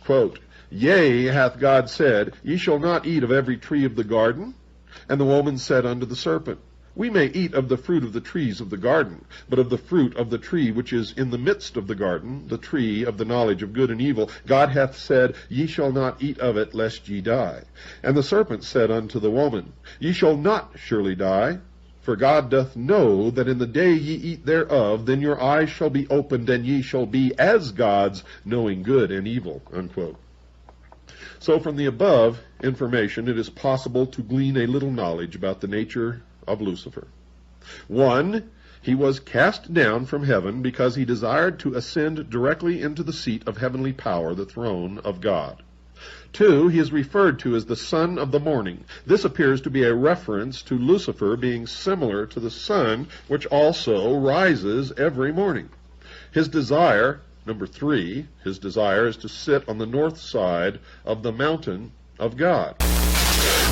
quote, Yea, hath God said, Ye shall not eat of every tree of the garden? And the woman said unto the serpent, We may eat of the fruit of the trees of the garden, but of the fruit of the tree which is in the midst of the garden, the tree of the knowledge of good and evil, God hath said, Ye shall not eat of it, lest ye die. And the serpent said unto the woman, Ye shall not surely die, for God doth know that in the day ye eat thereof, then your eyes shall be opened, and ye shall be as gods, knowing good and evil. Unquote. So from the above information, it is possible to glean a little knowledge about the nature of Lucifer. 1, he was cast down from heaven because he desired to ascend directly into the seat of heavenly power, the throne of God. 2, he is referred to as the son of the morning. This appears to be a reference to Lucifer being similar to the sun, which also rises every morning. His desire, number 3, his desire is to sit on the north side of the mountain of God.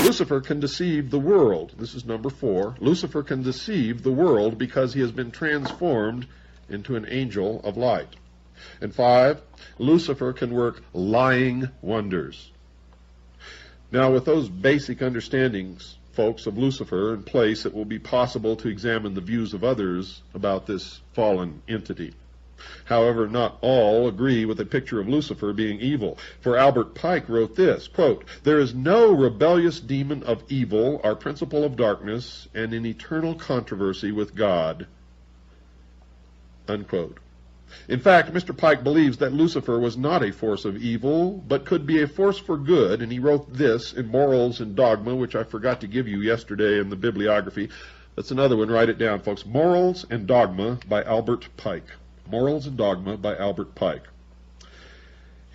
Lucifer can deceive the world. This is number 4. Lucifer can deceive the world because he has been transformed into an angel of light. And 5, Lucifer can work lying wonders. Now, with those basic understandings, folks, of Lucifer in place, it will be possible to examine the views of others about this fallen entity. However, not all agree with the picture of Lucifer being evil. For Albert Pike wrote this, quote, There is no rebellious demon of evil, our principle of darkness, and in eternal controversy with God. Unquote. In fact, Mr. Pike believes that Lucifer was not a force of evil, but could be a force for good, and he wrote this in Morals and Dogma, which I forgot to give you yesterday in the bibliography. That's another one. Write it down, folks. Morals and Dogma by Albert Pike. Morals and Dogma by Albert Pike.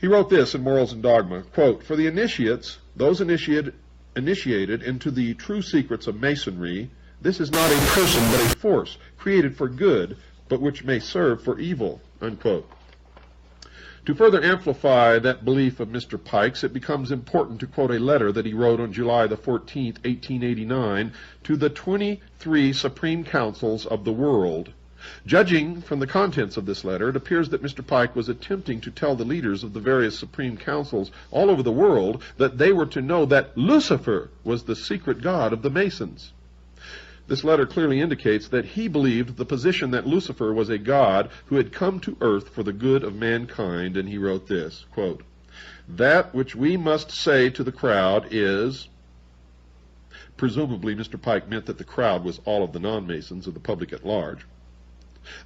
He wrote this in Morals and Dogma, quote, For the initiates, those initiated into the true secrets of Masonry, this is not a person but a force, created for good, but which may serve for evil, unquote. To further amplify that belief of Mr. Pike's, it becomes important to quote a letter that he wrote on July the 14th, 1889, to the 23 Supreme Councils of the world. Judging from the contents of this letter, it appears that Mr. Pike was attempting to tell the leaders of the various Supreme Councils all over the world that they were to know that Lucifer was the secret god of the Masons. This letter clearly indicates that he believed the position that Lucifer was a god who had come to earth for the good of mankind, and he wrote this, quote, That which we must say to the crowd is... Presumably Mr. Pike meant that the crowd was all of the non-Masons, of the public at large.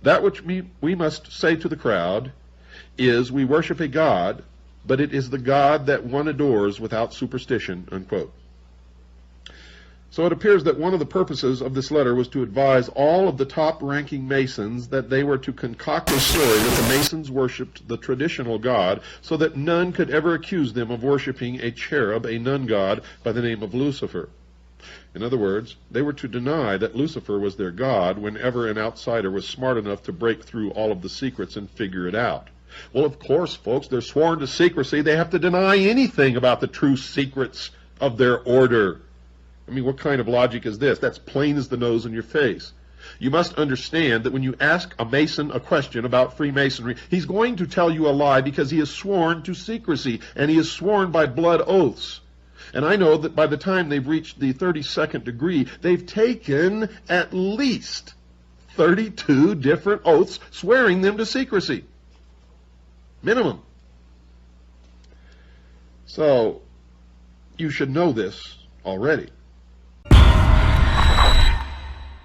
That which we must say to the crowd is, we worship a God, but it is the God that one adores without superstition, unquote. So it appears that one of the purposes of this letter was to advise all of the top-ranking Masons that they were to concoct a story that the Masons worshipped the traditional God, so that none could ever accuse them of worshiping a cherub, a nun god, by the name of Lucifer. In other words, they were to deny that Lucifer was their god whenever an outsider was smart enough to break through all of the secrets and figure it out. Well, of course, folks, they're sworn to secrecy. They have to deny anything about the true secrets of their order. I mean, what kind of logic is this? That's plain as the nose in your face. You must understand that when you ask a Mason a question about Freemasonry, he's going to tell you a lie because he is sworn to secrecy, and he is sworn by blood oaths. And I know that by the time they've reached the 32nd degree, they've taken at least 32 different oaths swearing them to secrecy. Minimum. So, you should know this already.